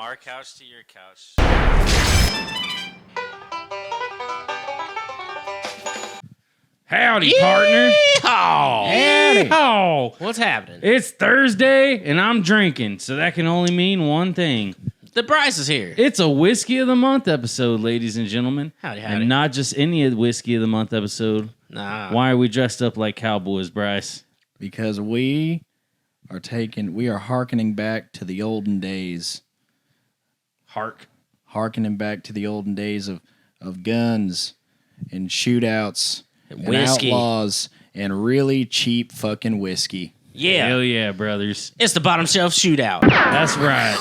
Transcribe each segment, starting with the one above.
our couch to your couch. Howdy, partner. Howdy. What's happening? It's Thursday, and I'm drinking, so that can only mean one thing. The Bryce is here. It's a Whiskey of the Month episode, ladies and gentlemen. Howdy. And not just any of the Whiskey of the Month episode. Nah. Why are we dressed up like cowboys, Bryce? Because we are hearkening back to the olden days. Hearkening back to the olden days of guns and shootouts and whiskey. Outlaws and really cheap fucking whiskey. Yeah. Hell yeah, brothers. It's the Bottom Shelf Shootout. That's right.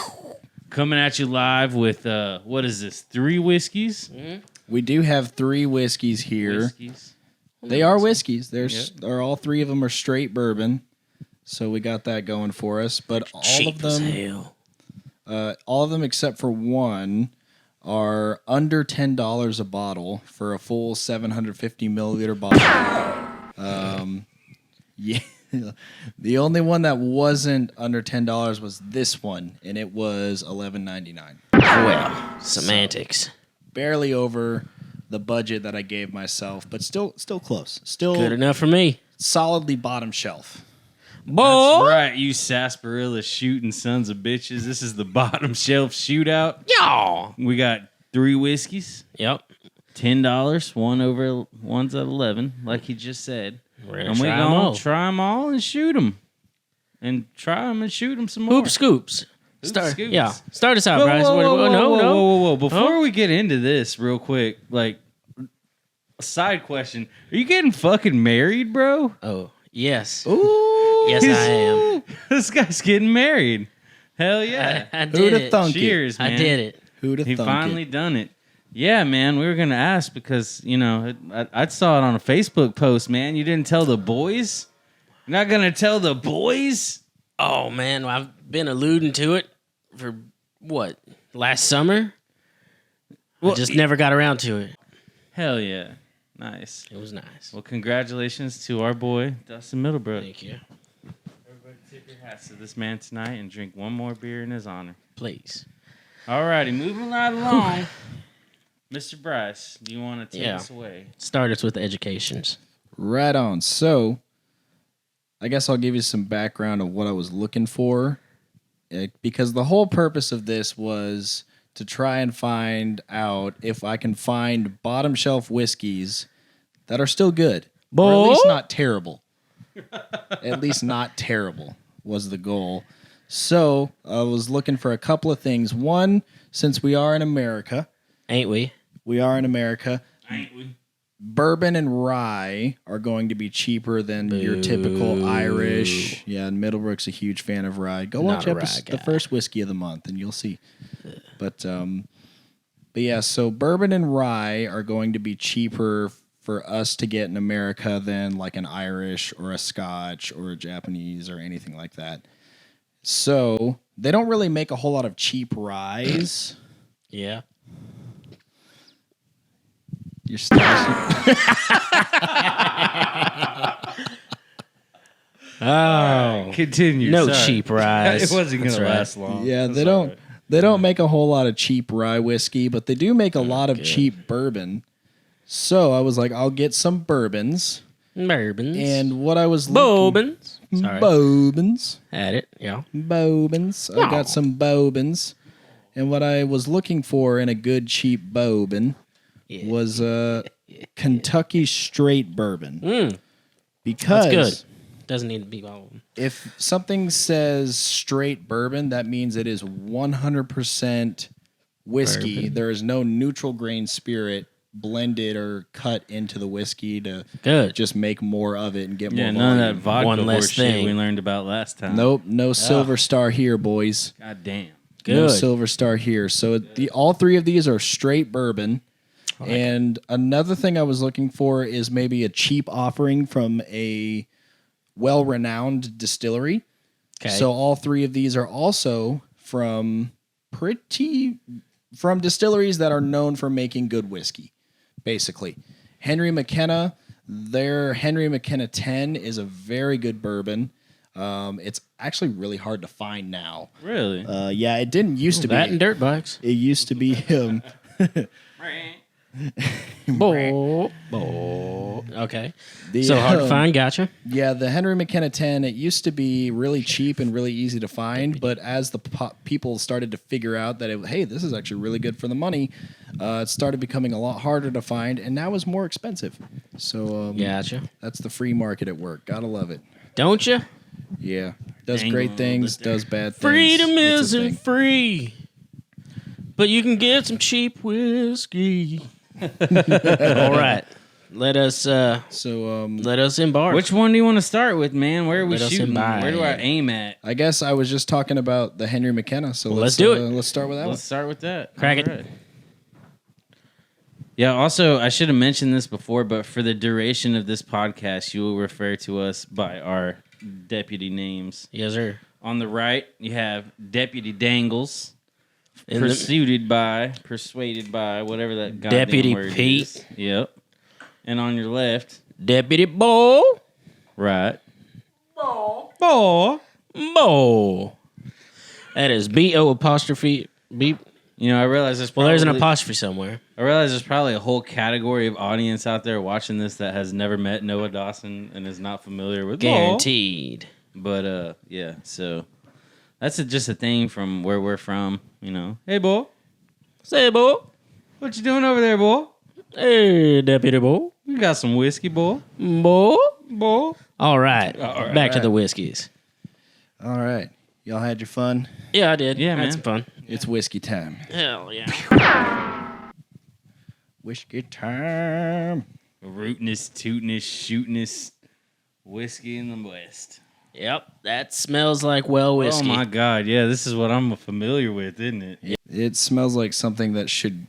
Coming at you live with, what is this, 3 whiskeys? Mm-hmm. We do have 3 whiskeys here. They are whiskeys. They're all 3 of them are straight bourbon. So we got that going for us. But Cheap as hell. All of them except for one are under $10 a bottle for a full 750 milliliter bottle. Yeah, the only one that wasn't under $10 was this one, and it was $11.99. Well, semantics. So, barely over the budget that I gave myself, but still close. Still good enough for me. Solidly bottom shelf. Boy. That's right, you sarsaparilla shooting sons of bitches. This is the Bottom Shelf Shootout. Y'all. We got 3 whiskeys. Yep. $10. One's at 11, like he just said. We're And we're gonna try them all and shoot them, and try them and shoot them some more. Hoop scoops. Scoops. Yeah. Start us out, Whoa, Bryce. whoa. Before we get into this, real quick, like a side question: are you getting fucking married, bro? Oh, yes. Ooh. Yes, I am. This guy's getting married. Hell yeah! I did it. Cheers, man. I did it. Who'd have He thunk finally it? done it. Yeah, man. We were gonna ask because I saw it on a Facebook post. Man, you didn't tell the boys. You're not gonna tell the boys. Oh, man. I've been alluding to it for, what, last summer? Well, I just never got around to it. Hell yeah, nice. It was nice. Well, congratulations to our boy Dustin Middlebrook. Thank you. Everybody tip your hats to this man tonight and drink one more beer in his honor. Please. Alrighty, moving right along. Mr. Bryce, do you want to take us away? Start us with the educations. Right on. So, I guess I'll give you some background of what I was looking for, because the whole purpose of this was to try and find out if I can find bottom shelf whiskeys that are still good, or at least not terrible. At least not terrible was the goal. So, I was looking for a couple of things. One, since we are in America, Ain't we? we are in America. Ain't we? Bourbon and rye are going to be cheaper than your typical Irish. Yeah, and Middlebrook's a huge fan of rye. Go watch the first whiskey of the month, and you'll see. But yeah, so bourbon and rye are going to be cheaper for us to get in America than like an Irish or a Scotch or a Japanese or anything like that. So they don't really make a whole lot of cheap ryes. Yeah. You're stashing. Oh. Continue. No sorry. cheap ryes. It wasn't going to That's right. last long. Yeah, That's they all don't. right. They don't make a whole lot of cheap rye whiskey, but they do make a lot of cheap bourbon. So I was like, I'll get some bourbons. Bourbons. And what I was looking... Bourbons. Sorry. Bourbons. Had it, yeah. Bourbons. I got some bourbons. And what I was looking for in a good cheap bourbon was Kentucky straight bourbon. Because that's good. Doesn't need to be all of them. if something says straight bourbon, that means it is 100% whiskey. Bourbon. There is no neutral grain spirit blended or cut into the whiskey to just make more of it and get more Yeah, volume. none of that vodka One less horse shit thing. we learned about last time. Nope, no Silver Star here, boys. God damn. No Good. Silver Star here. So all 3 of these are straight bourbon. And another thing I was looking for is maybe a cheap offering from a well-renowned distillery. Okay. So all 3 of these are also from distilleries that are known for making good whiskey, basically. Henry McKenna, their Henry McKenna 10 is a very good bourbon. It's actually really hard to find now. Really? Yeah, it didn't used to be. That and dirt bikes. It used to be Okay. the, So hard to find. Gotcha. Yeah, the Henry McKenna 10, it used to be really cheap and really easy to find, but as the people started to figure out that, hey, this is actually really good for the money, it started becoming a lot harder to find, and now is more expensive. So Gotcha. that's the free market at work. Gotta love it. Don't you? Yeah. Does Dang, great a little things, bit there. does bad things. Freedom It's a isn't thing. free, but you can get some cheap whiskey. All right. Let us So let us embark. Which one do you want to start with, man? Where are we Let us shooting? imbibe. Where do I aim at? I guess I was just talking about the Henry McKenna, so let's do it. Let's start with that Let's start with that. Crack it. All right. Yeah, also, I should have mentioned this before, but for the duration of this podcast, you will refer to us by our deputy names. Yes, sir. On the right, you have Deputy Dangles, In the- persuaded by, whatever that goddamn Deputy word Pete. is. Yep. And on your left, Deputy Bo. right. Bo. That is B-O apostrophe beep. You know, I realize there's Well, there's an probably- apostrophe somewhere. I realize there's probably a whole category of audience out there watching this that has never met Noah Dawson and is not familiar with Bo. Guaranteed. But yeah, so that's just a thing from where we're from. You know, hey, Bo, Say, Bo. what you doing over there, Bo? Hey, Deputy Bo. You got some whiskey, Bo? Bo. Bo? All right. All right. Back to the whiskeys. All right. Y'all had your fun? Yeah, I did. Yeah, Had man. some fun. It's whiskey time. Hell yeah. Whiskey time. Rootinest, tootinest, shootinest whiskey in the West. Yep, that smells like well whiskey. Oh my God, yeah, this is what I'm familiar with, isn't it? It smells like something that should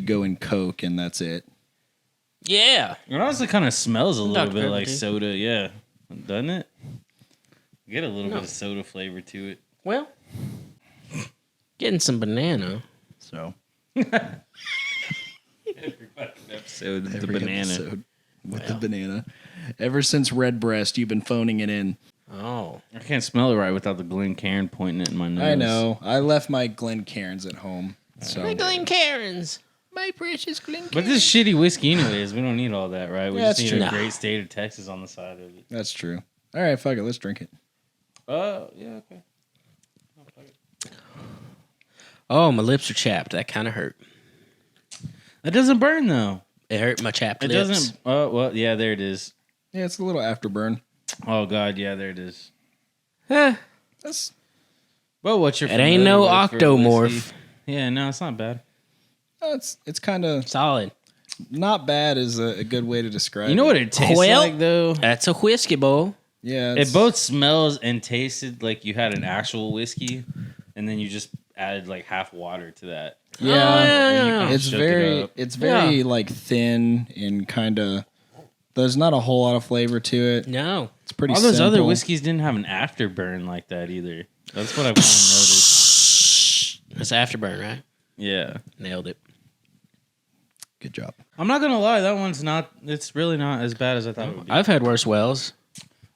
go in Coke, and that's it. Yeah. It also kind of smells a little Dr. bit Pepper like too. soda, yeah, doesn't it? Get a little bit of soda flavor to it. Well, getting some banana. So Episode of the every banana. episode with the banana. Ever since Redbreast, you've been phoning it in. Oh. I can't smell it right without the Glencairn pointing it in my nose. I know. I left my Glencairns at home. So Glencairns. my precious Glencairn. But this is shitty whiskey anyways. We don't need all that, right? We Yeah, just that's need true. a great state of Texas on the side of it. That's true. All right, fuck it. Let's drink it. Oh, yeah, okay. Oh, my lips are chapped. That kind of hurt. It doesn't burn, though. It hurt my chapped It lips. doesn't. Oh, well, yeah, there it is. Yeah, it's a little afterburn. Oh, God, yeah, there it is. That's Well, what's your It ain't no familiar with for octomorph. whiskey? Yeah, no, it's not bad. it's kind of Solid. not bad. Is a good way to describe. You know what it tastes Well, like, though? That's a whiskey bowl. Yeah, It both smells and tasted like you had an actual whiskey, and then you just added like half water to that. Yeah, And you kinda it's shook very it up. it's very like thin and kind of. There's not a whole lot of flavor to it. No. It's pretty. All those other simple. whiskeys didn't have an afterburn like that either. That's what I've kind of noticed. It's afterburn, right? Yeah. Nailed it. Good job. I'm not gonna lie, that one's not. It's really not as bad as I thought it would be. I've had worse wells.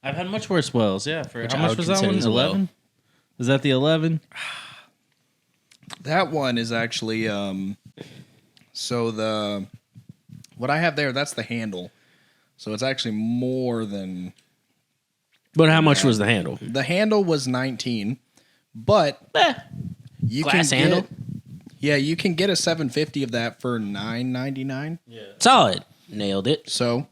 I've had much worse wells. Yeah. For Which how I much would was that consider one? as a well. 11. Was that the 11? That one is actually so the what I have there, that's the handle. So it's actually more than But how much was the handle? the handle was 19, but you Glass can handle? get yeah, you can get a 750 of that for $9.99. Solid. Nailed it. So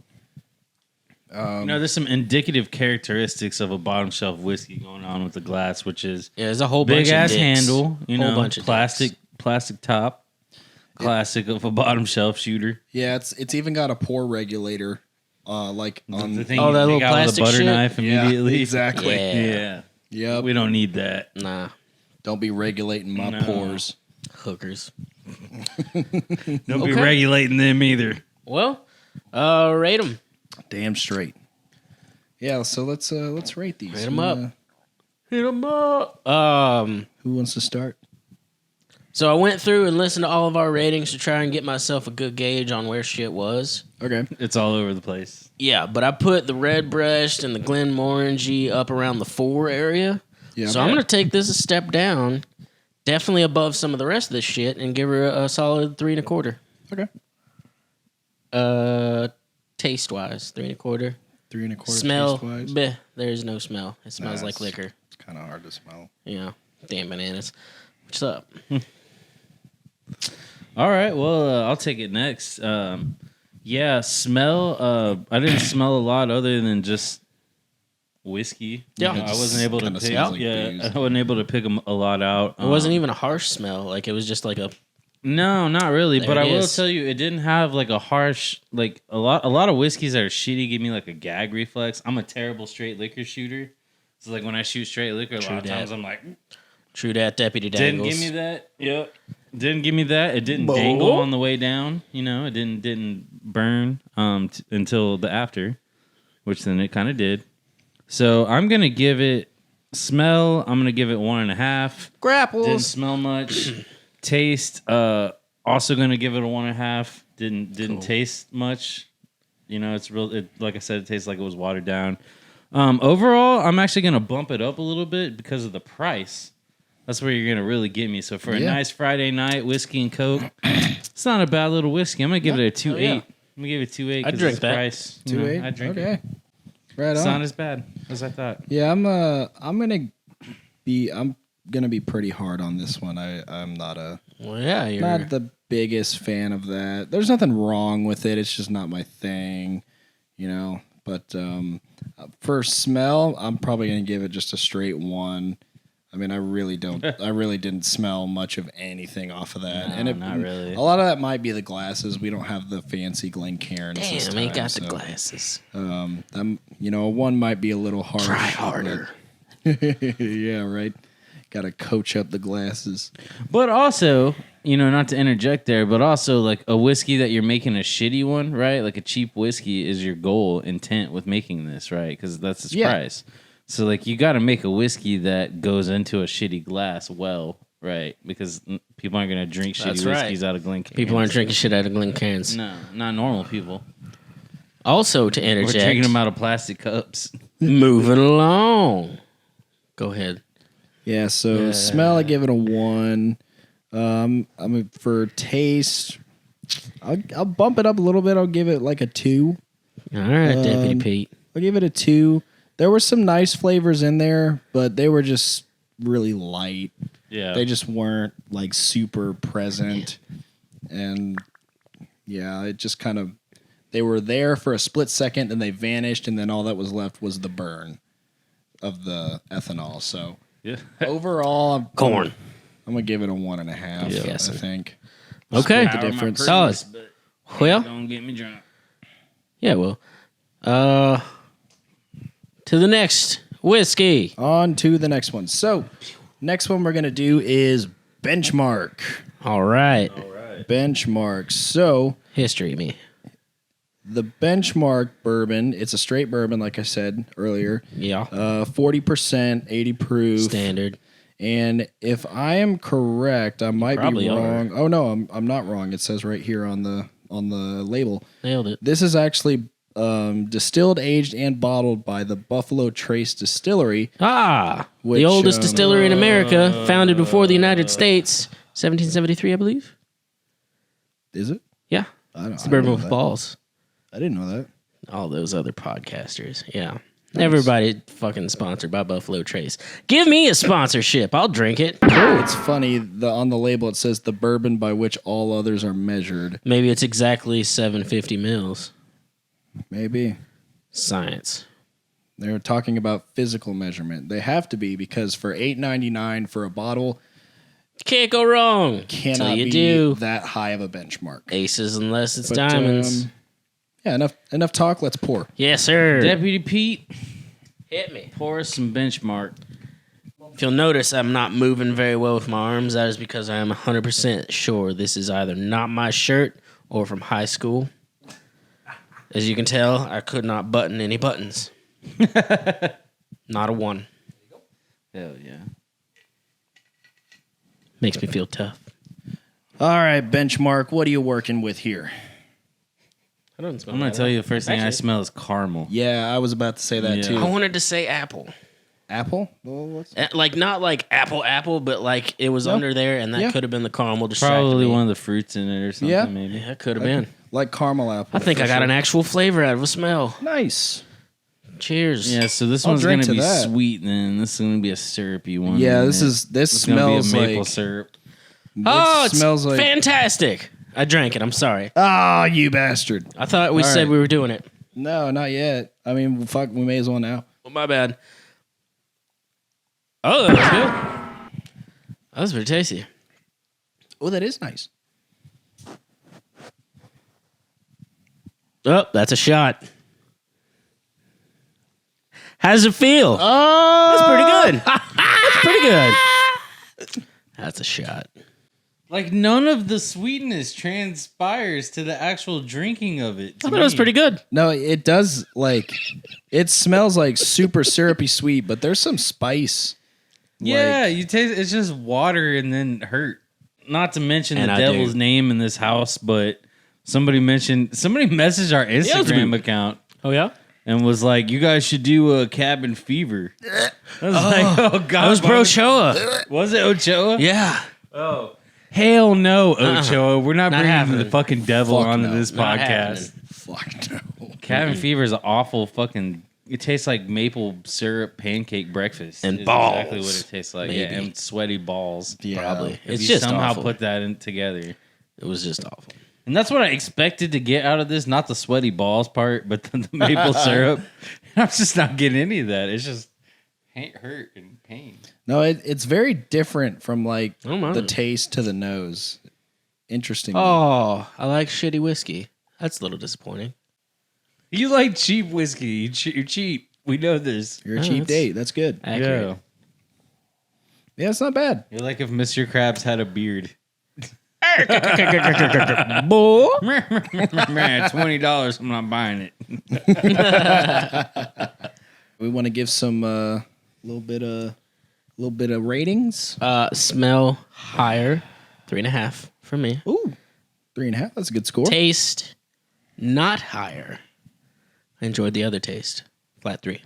There's some indicative characteristics of a bottom shelf whiskey going on with the glass, which is Yeah, there's a whole bunch big of ass dicks. handle, Whole bunch of plastic top, classic of a bottom shelf shooter. yeah, it's even got a pour regulator like on The thing Oh, you that take little out with plastic a butter shit? knife Yeah, immediately. exactly. Yeah. Yeah. Yep. We don't need that. Nah. Don't be regulating my No. pores. Hookers. Don't be Okay. regulating them either. Well, rate them. Damn straight. Yeah, so let's rate these. Rate 'em up. Hit them up. Who wants to start? So I went through and listened to all of our ratings to try and get myself a good gauge on where shit was. Okay. It's all over the place. Yeah, but I put the Red Breast and the Glenmorangie up around the 4 area. Yeah. So I'm going to take this a step down, definitely above some of the rest of this shit, and give her a solid 3 1/4. Okay. Taste-wise, 3 1/4. 3 1/4. Smell, taste-wise. bleh, there's no smell. It smells like liquor. It's kind of hard to smell. Yeah, damn bananas. What's up? All right, well, I'll take it next. Yeah, smell. I didn't smell a lot other than just whiskey. Yeah. I wasn't able to Kinda pick. smells like Yeah, booze. I wasn't able to pick a lot out. It wasn't even a harsh smell. Like, it was just like a... No, not really. There But I it will is. tell you, it didn't have like a harsh, like a lot of whiskeys that are shitty give me like a gag reflex. I'm a terrible straight liquor shooter. So like when I shoot straight liquor, a lot of True times dat. I'm like, True that, Deputy didn't Dangles. give me that. Yep. Didn't give me that. It didn't dangle on the way down. You know, it didn't burn until the after, which then it kind of did. So I'm gonna give it smell. I'm gonna give it 1.5. Grapples. Didn't smell much. Taste. Also gonna give it a 1.5. Didn't taste much. You know, it's real. Like I said, it tastes like it was watered down. Overall, I'm actually gonna bump it up a little bit because of the price. That's where you're gonna really get me. So for a nice Friday night whiskey and Coke, it's not a bad little whiskey. I'm gonna give it a 2.8. yeah. I'm gonna give it 2.8. I'd drink that. Price. You know, 2.8. I'd drink Okay. it. Right It's on. not as bad as I thought. Yeah, I'm gonna be pretty hard on this one. I'm not Well, yeah, you're... not the biggest fan of that. There's nothing wrong with it. It's just not my thing, you know. But for smell, I'm probably gonna give it just a straight 1. I mean, I really didn't smell much of anything off of that. No, not really. A lot of that might be the glasses. We don't have the fancy Glencairns. this Damn, time, ain't got the so, glasses. one might be a little harsh. Try harder. Yeah, right. Got to coach up the glasses. But also, you know, not to interject there, but also like a whiskey that you're making a shitty one, right? Like a cheap whiskey is your goal intent with making this, right? Because that's its price. So like you got to make a whiskey that goes into a shitty glass well, right? Because people aren't going to drink That's shitty right. whiskeys out of Glencairns. People aren't drinking shit out of Glencairns. No, not normal people. Also, to We're interject, drinking them out of plastic cups. moving along. Go ahead. Yeah, so smell, I give it a 1. For taste, I'll bump it up a little bit. I'll give it like a 2. All right, Deputy Pete. I'll give it a 2. There were some nice flavors in there, but they were just really light. Yeah. They just weren't like super present. And yeah, it just kind of, they were there for a split second and they vanished, and then all that was left was the burn of the ethanol. So Yeah. overall, Corn. I'm gonna give it a 1.5. Yes. I think. Okay. The difference. Solid. Well, Don't get me drunk. yeah, well. To the next whiskey. On to the next one. So, next one we're gonna do is benchmark. All right. Benchmark. So, History me. the benchmark bourbon, it's a straight bourbon, like I said earlier. Yeah. 40%, 80 proof. Standard. And if I am correct, I might be probably wrong. Oh no, I'm not wrong. It says right here on the label. Nailed it. This is actually distilled, aged, and bottled by the Buffalo Trace Distillery. Ah, Which, the oldest distillery in America, founded before the United States, 1773, I believe. Is it? Yeah, I don't. it's the bourbon with balls. I didn't know that. All those other podcasters, yeah. Everybody fucking sponsored by Buffalo Trace. Give me a sponsorship. I'll drink it. It's funny. On the label it says the bourbon by which all others are measured. Maybe it's exactly 750 mils. Maybe Science. they're talking about physical measurement. They have to be, because for $8.99 for a bottle Can't go wrong. cannot Till you be do. that high of a benchmark. Aces unless it's But, diamonds. Yeah, enough talk. Let's pour. Yes, sir. Deputy Pete, Hit me. pour us some benchmark. If you'll notice, I'm not moving very well with my arms. That is because I am 100% sure this is either not my shirt or from high school. As you can tell, I could not button any buttons. Not a one. Hell yeah. Makes me feel tough. All right, Benchmark, what are you working with here? I don't smell I'm going to tell you the first thing I smell is caramel. Yeah, I was about to say that too. I wanted to say apple. Apple? Well, Like not like apple, but like it was under there, and that could have been the caramel. Probably me. one of the fruits in it or something. Yeah. Maybe. Yeah, it could have been. like caramel apple. I think I got an actual flavor out of a smell. Nice. Cheers. Yeah, so this I'll one's going drink to be to that. sweet. Then this is going to be a syrupy one. Yeah, and this gonna smells be a maple like syrup. Oh, it it's smells like fantastic. I drank it. I'm sorry. Ah, you bastard. I thought we All said right. we were doing it. No, not yet. I mean, fuck, we may as well now. Well, my bad. Oh, that was good. That was pretty tasty. Oh, that is nice. Oh, that's a shot. How does it feel? Oh, That's pretty good. That's pretty good. That's a shot. Like none of the sweetness transpires to the actual drinking of it. I thought it was pretty good. No, it does, like, it smells like super syrupy sweet, but there's some spice. Yeah, you taste it's just water and then hurt. Not to mention And the I devil's do. name in this house, but somebody messaged our Instagram account Oh, yeah? and was like, "You guys should do a cabin fever." I was like, "Oh God, That was why Bro would- Showa. Was it Ochoa?" Yeah. Oh, hell no, Ochoa. We're not, Not bringing happening. the fucking devil Fuck onto no. this Not podcast. Fuck no. Cabin fever is an awful fucking. It tastes like maple syrup pancake breakfast. And is balls, exactly what it tastes like. Yeah, maybe. and sweaty balls. Yeah. Probably. If It's you just somehow awful. put that in together. It was just awful. And that's what I expected to get out of this, not the sweaty balls part, but the maple syrup. I'm just not getting any of that. It's just hurt and pain. No, it's very different from, like, Oh, my. the taste to the nose. Interesting. Oh, I like shitty whiskey. That's a little disappointing. You like cheap whiskey. You're cheap. We know this. You're a Oh, cheap that's- date. That's good. Accurate. Yeah, it's not bad. You're like if Mr. Krabs had a beard. Boy. Man, $20. I'm not buying it. We want to give some little bit of ratings. Smell higher. 3.5 for me. Ooh, 3.5. That's a good score. Taste not higher. I enjoyed the other taste. Flat 3.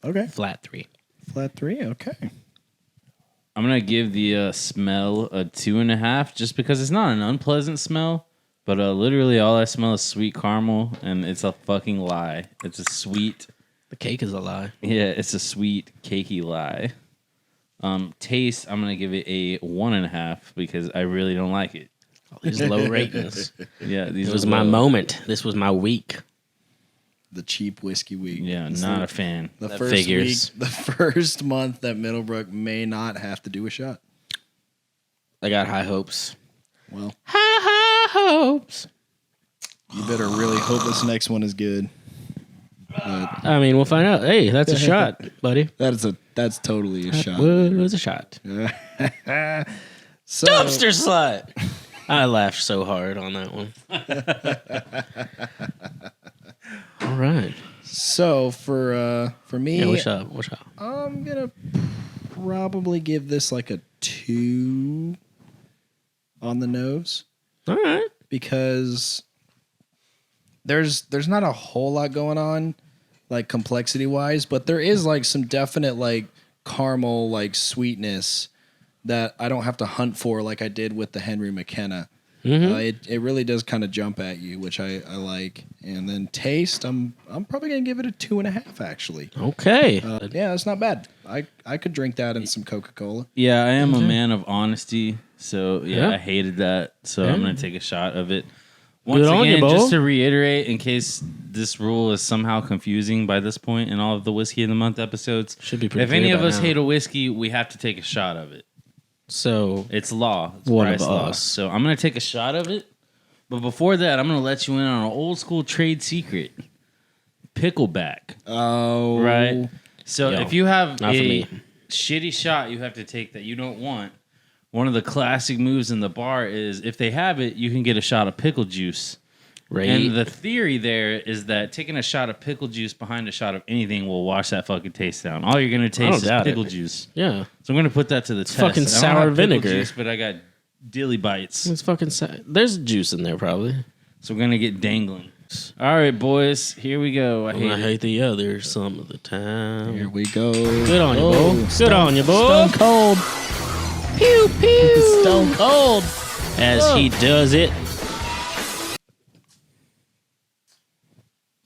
Okay, Flat 3. flat 3. Okay. I'm gonna give the smell a 2.5, just because it's not an unpleasant smell, but literally all I smell is sweet caramel, and it's a fucking lie. It's a sweet, The cake is a lie. yeah, it's a sweet cakey lie. Taste, I'm gonna give it a 1.5 because I really don't like it. All these low ratings. Yeah, these It was are my low. moment. This was my week. The cheap whiskey week. Yeah, It's not a fan. the That first figures. week, the first month that Middlebrook may not have to do a shot. I got high hopes. Well, High hopes. you better really hope this next one is good. I mean, we'll find out. Hey, that's a shot, buddy. That's totally a shot. It was a shot. So, Dumpster slut. I laughed so hard on that one. All right. So for me, Yeah, what's up? What's up? I'm gonna probably give this like a 2 on the nose All right. because there's not a whole lot going on, like complexity wise, but there is like some definite like caramel like sweetness that I don't have to hunt for like I did with the Henry McKenna. It really does kind of jump at you, which I like. And then taste, I'm probably gonna give it a 2.5 actually. Okay. Yeah, it's not bad. I could drink that in some Coca-Cola. Yeah, I am a man of honesty, so Yeah. I hated that. So Yeah. I'm gonna take a shot of it. Once on you, again, Bo. just to reiterate, in case this rule is somehow confusing by this point in all of the Whiskey of the Month episodes, Should be pretty if any clear of by us now. hate a whiskey, we have to take a shot of it. So It's law. It's One of Bryce law. us. So I'm gonna take a shot of it. But before that, I'm gonna let you in on an old school trade secret: pickleback. Oh, Right. So Yo, if you have not for a me. shitty shot you have to take that you don't want, one of the classic moves in the bar is if they have it, you can get a shot of pickle juice Right. And the theory there is that taking a shot of pickle juice behind a shot of anything will wash that fucking taste down. All you're gonna taste is pickle juice. Yeah. So I'm gonna put that to the test. Fucking sour vinegar. Juice, but I got dilly bites. It's fucking there's juice in there probably. So we're gonna get dangling. All right, boys. Here we go. I hate the other some of the time. Here we go. Good on you, boy. Good on you, boy. Stone cold. Pew pew. Stone cold. As he does it.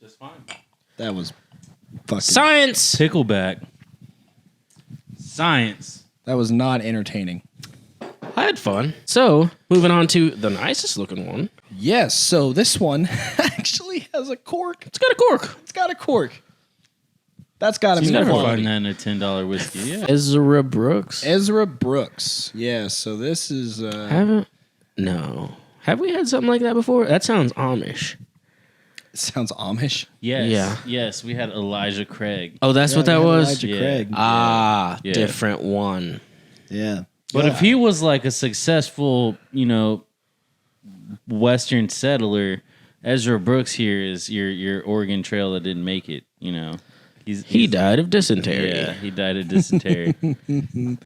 Just fine. That was fucking Science. Pickleback. Science. That was not entertaining. I had fun. So, moving on to the nicest looking one. Yes, so this one actually has a cork. It's got a cork. It's got a cork. That's got to You be never quality. find that in a $10 whiskey. Yeah. Ezra Brooks. Ezra Brooks. Yeah, so this is No. Have we had something like that before? That sounds Amish. it sounds Amish. Yes. Yeah. Yes. We had Elijah Craig. Oh, that's what that was? Elijah Yeah. Craig. Yeah. Different one. Yeah. But if he was like a successful, Western settler, Ezra Brooks here is your Oregon Trail that didn't make it. He died of dysentery. Yeah, he died of dysentery.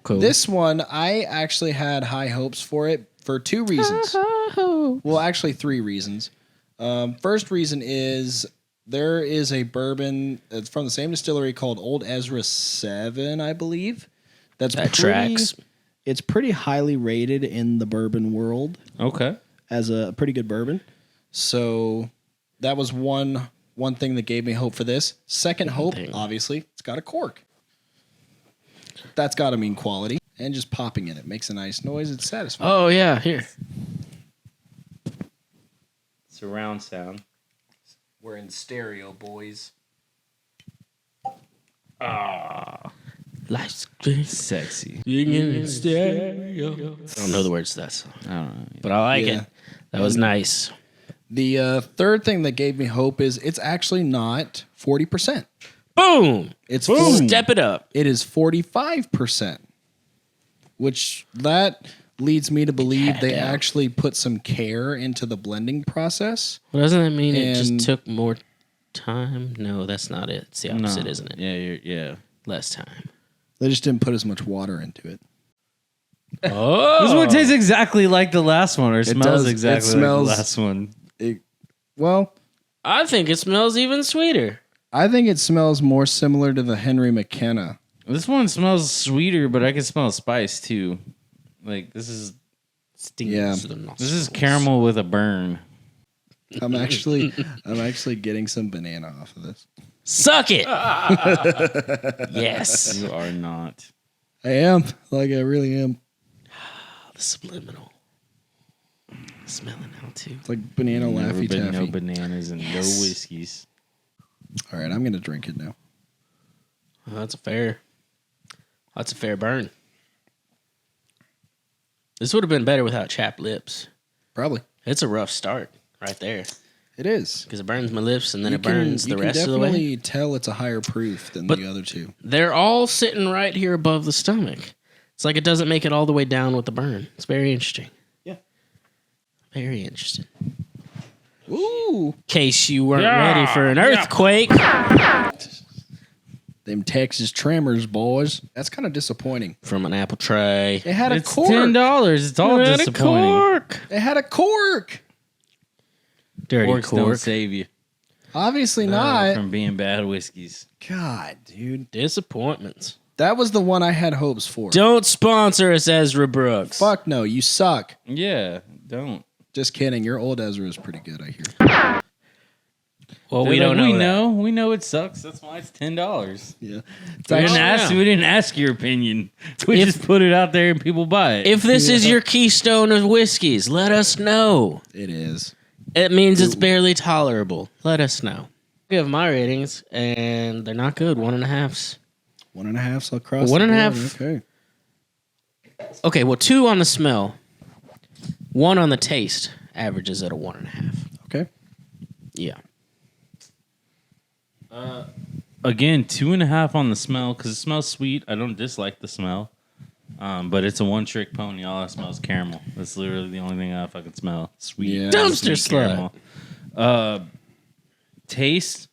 Cool. This one, I actually had high hopes for it for two reasons. Well, actually, three reasons. First reason is there is a bourbon that's from the same distillery called Old Ezra 7, I believe. That tracks. It's pretty highly rated in the bourbon world Okay. as a pretty good bourbon. So that was one thing that gave me hope for this. Second hope, obviously, it's got a cork. That's got to mean quality. And just popping it makes a nice noise. It's satisfying. Oh, yeah. Here. Surround sound. We're in stereo, boys. Life's great. Sexy. I don't know the words to that song, I don't know. but I like Yeah. it. That was nice. The third thing that gave me hope is it's actually not 40%. Boom. It's Step it up. It is 45%, which that leads me to believe they down. actually put some care into the blending process. Well, doesn't that mean it And- just took more time? No, that's not it. It's the opposite, isn't it? Yeah, yeah. Less time. They just didn't put as much water into it. Oh. This one tastes exactly like the last one, or smells does. It exactly smells- like the last one. Well, I think it smells even sweeter. I think it smells more similar to the Henry McKenna. This one smells sweeter, but I can smell spice too. Like this is Yeah. this is caramel with a burn. I'm actually getting some banana off of this. Suck it. Yes. You are not. I am. Like I really am. The subliminal. Smelling out too. It's like banana Never Laffy been no Taffy. bananas and no whiskeys. All right, I'm gonna drink it now. That's a fair burn. This would have been better without chapped lips. Probably. It's a rough start right there It is. because it burns my lips and then it burns the rest of the You way. can definitely tell it's a higher proof than But- the other two. They're all sitting right here above the stomach. It's like it doesn't make it all the way down with the burn. It's very interesting. Yeah. Very interesting. Ooh, In case you weren't ready for an earthquake. them Texas Tremors, boys. That's kind of disappointing. From an apple tray. They had a It's cork. $10. It's all Had a disappointing. cork. They had a cork. Dirty Corks don't cork. save you Obviously not. from being bad whiskeys. God, dude. Disappointments. That was the one I had hopes for. Don't sponsor us, Ezra Brooks. Fuck no, you suck. Yeah, don't. Just kidding. Your old Ezra is pretty good, I hear. Well, They're we like, don't know. We that. know. We know it sucks. That's why it's $10. Yeah. We didn't ask your opinion. We just put it out there and people buy it. If this is your keystone of whiskeys, let us know. It is. It means it's barely tolerable. Let us know. I give my ratings, and they're not good. 1.5s. 1.5 across. One the and a board. half. Okay. Okay, well, 2 on the smell, 1 on the taste. Averages at a 1.5. Okay. Yeah. Again, 2.5 on the smell because it smells sweet. I don't dislike the smell, but it's a one-trick pony. All I smell is caramel. That's literally the only thing I fucking smell. Sweet, Yeah. Dumpster sweet caramel. Taste.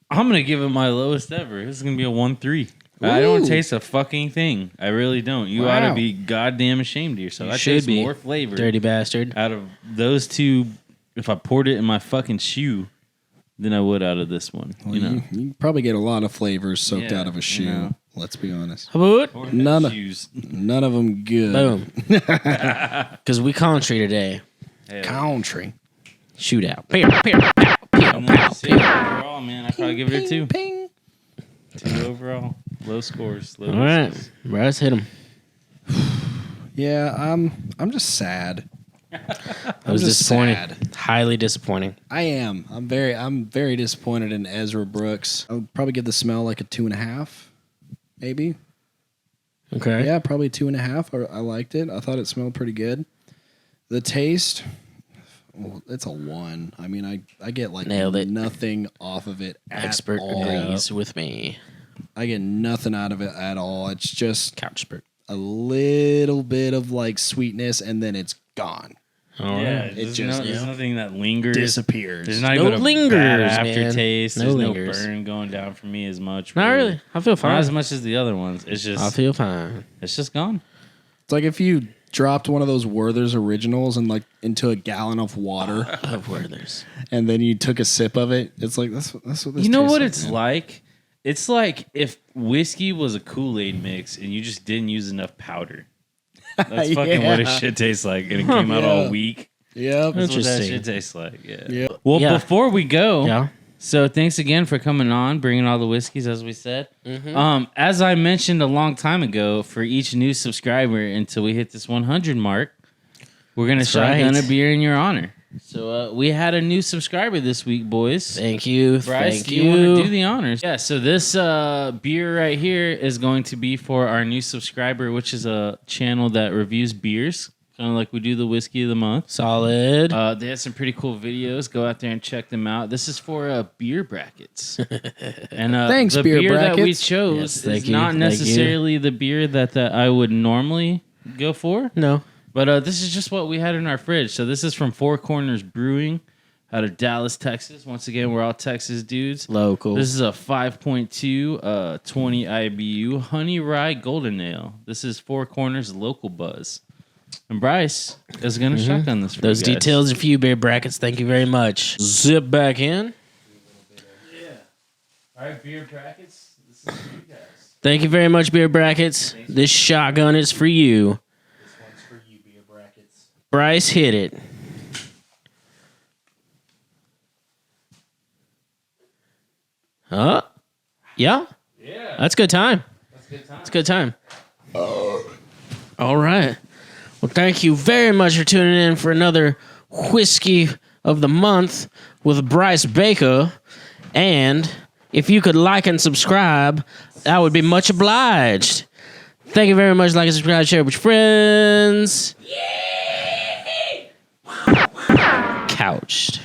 I'm gonna give it my lowest ever. This is gonna be a 1.3. I don't taste a fucking thing. I really don't. You ought to be goddamn ashamed of yourself. I taste more flavor, dirty bastard, out of those two. If I poured it in my fucking shoe, than I would out of this one. Well, you probably get a lot of flavors soaked out of a shoe. Let's be honest. None of them good. Boom. Because we country today. Country shootout. Overall, man, I probably give it a 2. Ping. 2 overall. Low scores. All right, Bryce, hit him. Yeah, I'm just sad. It was disappointing. Sad. Highly disappointing. I am. I'm very disappointed in Ezra Brooks. I would probably give the smell like a 2.5, maybe. Okay. Yeah, probably 2.5. I liked it. I thought it smelled pretty good. The taste, it's a 1. I mean, I get like nothing off of it at Expert all. agrees with me. I get nothing out of it at all. It's just Couchspert. A little bit of like sweetness, and then it's gone. There's nothing that lingers. Disappears. There's not even a bad aftertaste. There's no burn going down for me as much. Not really. I feel fine. Not as much as the other ones. It's just. I feel fine. It's just gone. It's like if you dropped one of those Werther's originals and like into a gallon of water of Werther's, and then you took a sip of it. It's like that's what this. You know what it's like? It's like if whiskey was a Kool-Aid mix and you just didn't use enough powder. That's fucking what it shit tastes like, and it came out all weak. Yeah, that's what that shit tastes like. Yeah. Well, before we go, so thanks again for coming on, bringing all the whiskeys, as we said. Mm-hmm. As I mentioned a long time ago, for each new subscriber until we hit this 100 mark, we're gonna shotgun a beer in your honor. So we had a new subscriber this week, boys. Thank you. Bryce, do you want to do the honors? Yeah, so this beer right here is going to be for our new subscriber, which is a channel that reviews beers, kind of like we do the Whiskey of the Month. Solid. They have some pretty cool videos. Go out there and check them out. This is for beer brackets. And thanks, the beer brackets. That we chose is not necessarily the beer that I would normally go for. No. But this is just what we had in our fridge. So this is from Four Corners Brewing out of Dallas, Texas. Once again, we're all Texas dudes. Local. This is a 5.2, 20 IBU Honey Rye Golden Ale. This is Four Corners Local Buzz. And Bryce is going to shotgun this for those you guys. Details are for you, beer brackets. Thank you very much. Zip back in. Yeah. All right, beer brackets. This is for you guys. Thank you very much, beer brackets. This shotgun is for you. Bryce, hit it. Yeah? Yeah. That's good time. That's good time. All right. Well, thank you very much for tuning in for another Whiskey of the Month with Bryce Baker. And if you could like and subscribe, that would be much obliged. Thank you very much. Like and subscribe, share with your friends. Yeah! Couched.